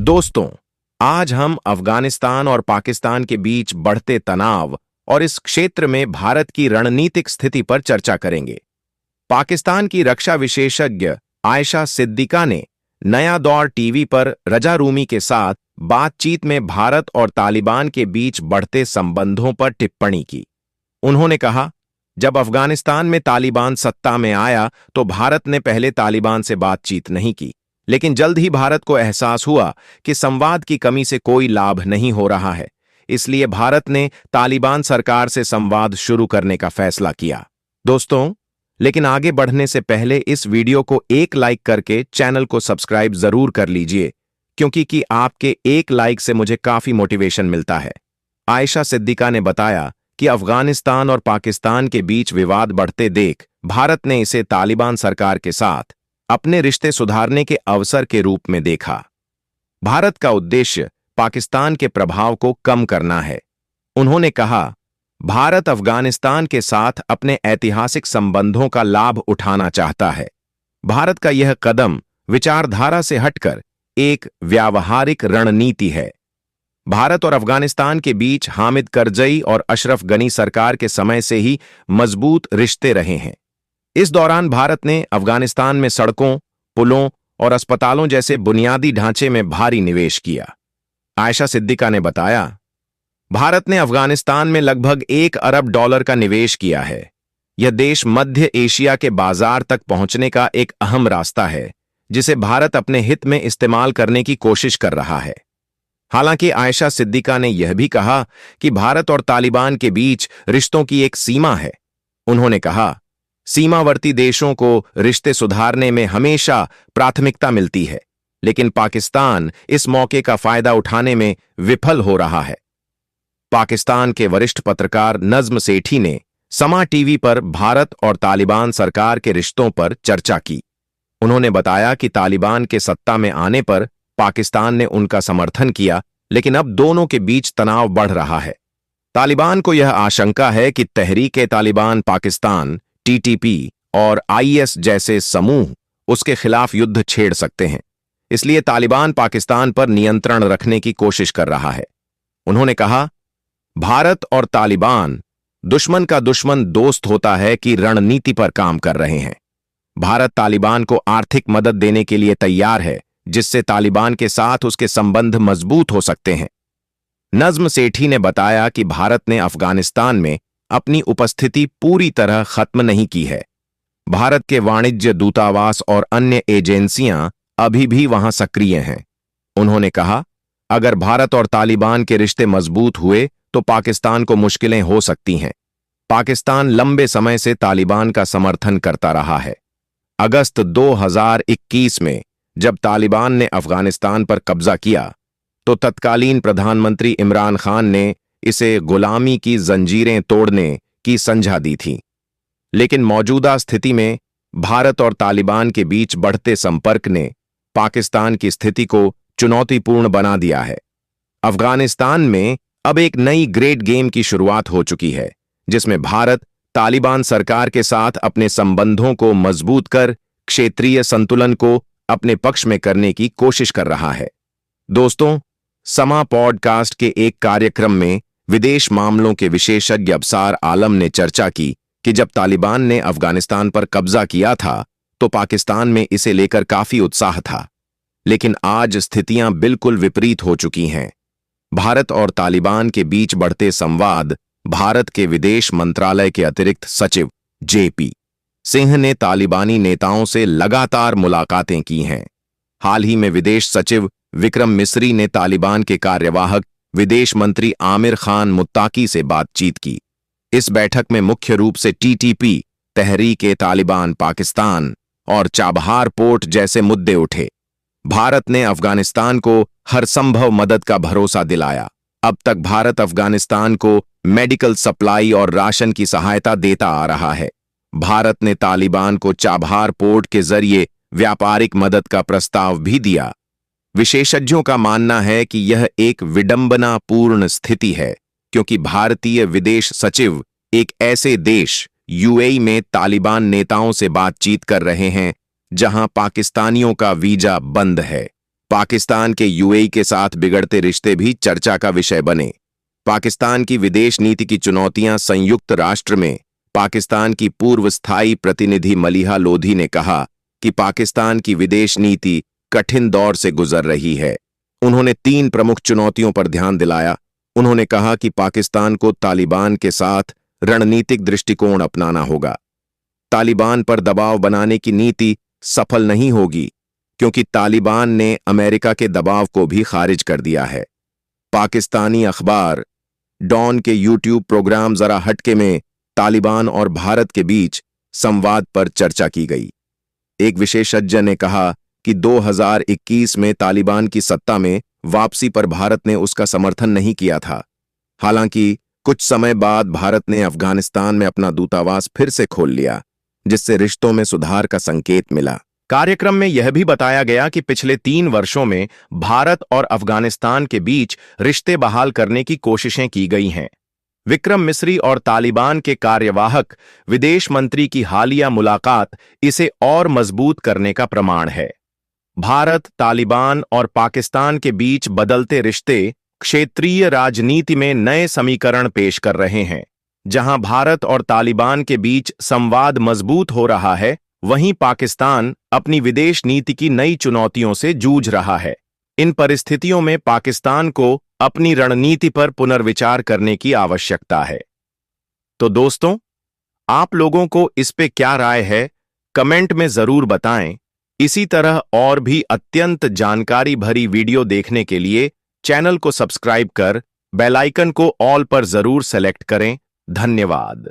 दोस्तों, आज हम अफगानिस्तान और पाकिस्तान के बीच बढ़ते तनाव और इस क्षेत्र में भारत की रणनीतिक स्थिति पर चर्चा करेंगे। पाकिस्तान की रक्षा विशेषज्ञ आयशा सिद्दीका ने नया दौर टीवी पर रजा रूमी के साथ बातचीत में भारत और तालिबान के बीच बढ़ते संबंधों पर टिप्पणी की। उन्होंने कहा, जब अफगानिस्तान में तालिबान सत्ता में आया तो भारत ने पहले तालिबान से बातचीत नहीं की, लेकिन जल्द ही भारत को एहसास हुआ कि संवाद की कमी से कोई लाभ नहीं हो रहा है। इसलिए भारत ने तालिबान सरकार से संवाद शुरू करने का फैसला किया। दोस्तों, लेकिन आगे बढ़ने से पहले इस वीडियो को एक लाइक करके चैनल को सब्सक्राइब जरूर कर लीजिए, क्योंकि आपके एक लाइक से मुझे काफी मोटिवेशन मिलता है। आयशा सिद्दीका ने बताया कि अफगानिस्तान और पाकिस्तान के बीच विवाद बढ़ते देख भारत ने इसे तालिबान सरकार के साथ अपने रिश्ते सुधारने के अवसर के रूप में देखा। भारत का उद्देश्य पाकिस्तान के प्रभाव को कम करना है। उन्होंने कहा, भारत अफगानिस्तान के साथ अपने ऐतिहासिक संबंधों का लाभ उठाना चाहता है। भारत का यह कदम विचारधारा से हटकर एक व्यावहारिक रणनीति है। भारत और अफगानिस्तान के बीच हामिद करजई और अशरफ गनी सरकार के समय से ही मजबूत रिश्ते रहे हैं। इस दौरान भारत ने अफगानिस्तान में सड़कों, पुलों और अस्पतालों जैसे बुनियादी ढांचे में भारी निवेश किया। आयशा सिद्दीका ने बताया, भारत ने अफगानिस्तान में लगभग $1 अरब का निवेश किया है। यह देश मध्य एशिया के बाजार तक पहुंचने का एक अहम रास्ता है, जिसे भारत अपने हित में इस्तेमाल करने की कोशिश कर रहा है। हालांकि आयशा सिद्दीका ने यह भी कहा कि भारत और तालिबान के बीच रिश्तों की एक सीमा है। उन्होंने कहा, सीमावर्ती देशों को रिश्ते सुधारने में हमेशा प्राथमिकता मिलती है, लेकिन पाकिस्तान इस मौके का फायदा उठाने में विफल हो रहा है। पाकिस्तान के वरिष्ठ पत्रकार नज्म सेठी ने समा टीवी पर भारत और तालिबान सरकार के रिश्तों पर चर्चा की। उन्होंने बताया कि तालिबान के सत्ता में आने पर पाकिस्तान ने उनका समर्थन किया, लेकिन अब दोनों के बीच तनाव बढ़ रहा है। तालिबान को यह आशंका है कि तहरीक-ए-तालिबान पाकिस्तान, टीटीपी और आईएस जैसे समूह उसके खिलाफ युद्ध छेड़ सकते हैं। इसलिए तालिबान पाकिस्तान पर नियंत्रण रखने की कोशिश कर रहा है। उन्होंने कहा, भारत और तालिबान दुश्मन का दुश्मन दोस्त होता है कि रणनीति पर काम कर रहे हैं। भारत तालिबान को आर्थिक मदद देने के लिए तैयार है, जिससे तालिबान के साथ उसके संबंध मजबूत हो सकते हैं। नज्म सेठी ने बताया कि भारत ने अफगानिस्तान में अपनी उपस्थिति पूरी तरह खत्म नहीं की है। भारत के वाणिज्य दूतावास और अन्य एजेंसियां अभी भी वहां सक्रिय हैं। उन्होंने कहा, अगर भारत और तालिबान के रिश्ते मजबूत हुए तो पाकिस्तान को मुश्किलें हो सकती हैं। पाकिस्तान लंबे समय से तालिबान का समर्थन करता रहा है। अगस्त 2021 में जब तालिबान ने अफगानिस्तान पर कब्जा किया तो तत्कालीन प्रधानमंत्री इमरान खान ने इसे गुलामी की जंजीरें तोड़ने की संज्ञा दी थी। लेकिन मौजूदा स्थिति में भारत और तालिबान के बीच बढ़ते संपर्क ने पाकिस्तान की स्थिति को चुनौतीपूर्ण बना दिया है। अफगानिस्तान में अब एक नई ग्रेट गेम की शुरुआत हो चुकी है, जिसमें भारत तालिबान सरकार के साथ अपने संबंधों को मजबूत कर क्षेत्रीय संतुलन को अपने पक्ष में करने की कोशिश कर रहा है। दोस्तों, समा पॉडकास्ट के एक कार्यक्रम में विदेश मामलों के विशेषज्ञ अबसार आलम ने चर्चा की कि जब तालिबान ने अफगानिस्तान पर कब्जा किया था तो पाकिस्तान में इसे लेकर काफी उत्साह था, लेकिन आज स्थितियां बिल्कुल विपरीत हो चुकी हैं। भारत और तालिबान के बीच बढ़ते संवाद भारत के विदेश मंत्रालय के अतिरिक्त सचिव जेपी सिंह ने तालिबानी नेताओं से लगातार मुलाकातें की हैं। हाल ही में विदेश सचिव विक्रम मिस्री ने तालिबान के कार्यवाहक विदेश मंत्री आमिर खान मुत्ताकी से बातचीत की। इस बैठक में मुख्य रूप से टीटीपी, तहरीक-ए-तालिबान पाकिस्तान और चाबहार पोर्ट जैसे मुद्दे उठे। भारत ने अफगानिस्तान को हर संभव मदद का भरोसा दिलाया। अब तक भारत अफगानिस्तान को मेडिकल सप्लाई और राशन की सहायता देता आ रहा है। भारत ने तालिबान को चाबहार पोर्ट के जरिए व्यापारिक मदद का प्रस्ताव भी दिया। विशेषज्ञों का मानना है कि यह एक विडंबनापूर्ण स्थिति है, क्योंकि भारतीय विदेश सचिव एक ऐसे देश यूएई में तालिबान नेताओं से बातचीत कर रहे हैं जहां पाकिस्तानियों का वीजा बंद है। पाकिस्तान के यूएई के साथ बिगड़ते रिश्ते भी चर्चा का विषय बने। पाकिस्तान की विदेश नीति की चुनौतियां। संयुक्त राष्ट्र में पाकिस्तान की पूर्व स्थायी प्रतिनिधि मलिहा लोधी ने कहा कि पाकिस्तान की विदेश नीति कठिन दौर से गुजर रही है। उन्होंने 3 प्रमुख चुनौतियों पर ध्यान दिलाया। उन्होंने कहा कि पाकिस्तान को तालिबान के साथ रणनीतिक दृष्टिकोण अपनाना होगा। तालिबान पर दबाव बनाने की नीति सफल नहीं होगी क्योंकि तालिबान ने अमेरिका के दबाव को भी खारिज कर दिया है। पाकिस्तानी अखबार डॉन के यूट्यूब प्रोग्राम जरा हटके में तालिबान और भारत के बीच संवाद पर चर्चा की गई। एक विशेषज्ञ ने कहा कि 2021 में तालिबान की सत्ता में वापसी पर भारत ने उसका समर्थन नहीं किया था। हालांकि कुछ समय बाद भारत ने अफगानिस्तान में अपना दूतावास फिर से खोल लिया, जिससे रिश्तों में सुधार का संकेत मिला। कार्यक्रम में यह भी बताया गया कि पिछले 3 वर्षों में भारत और अफगानिस्तान के बीच रिश्ते बहाल करने की कोशिशें की गई हैं। विक्रम मिस्री और तालिबान के कार्यवाहक विदेश मंत्री की हालिया मुलाकात इसे और मजबूत करने का प्रमाण है। भारत, तालिबान और पाकिस्तान के बीच बदलते रिश्ते क्षेत्रीय राजनीति में नए समीकरण पेश कर रहे हैं। जहां भारत और तालिबान के बीच संवाद मजबूत हो रहा है, वहीं पाकिस्तान अपनी विदेश नीति की नई चुनौतियों से जूझ रहा है। इन परिस्थितियों में पाकिस्तान को अपनी रणनीति पर पुनर्विचार करने की आवश्यकता है। तो दोस्तों, आप लोगों को इस पे क्या राय है, कमेंट में जरूर बताएं। इसी तरह और भी अत्यंत जानकारी भरी वीडियो देखने के लिए चैनल को सब्सक्राइब कर बेल आइकन को ऑल पर जरूर सेलेक्ट करें। धन्यवाद।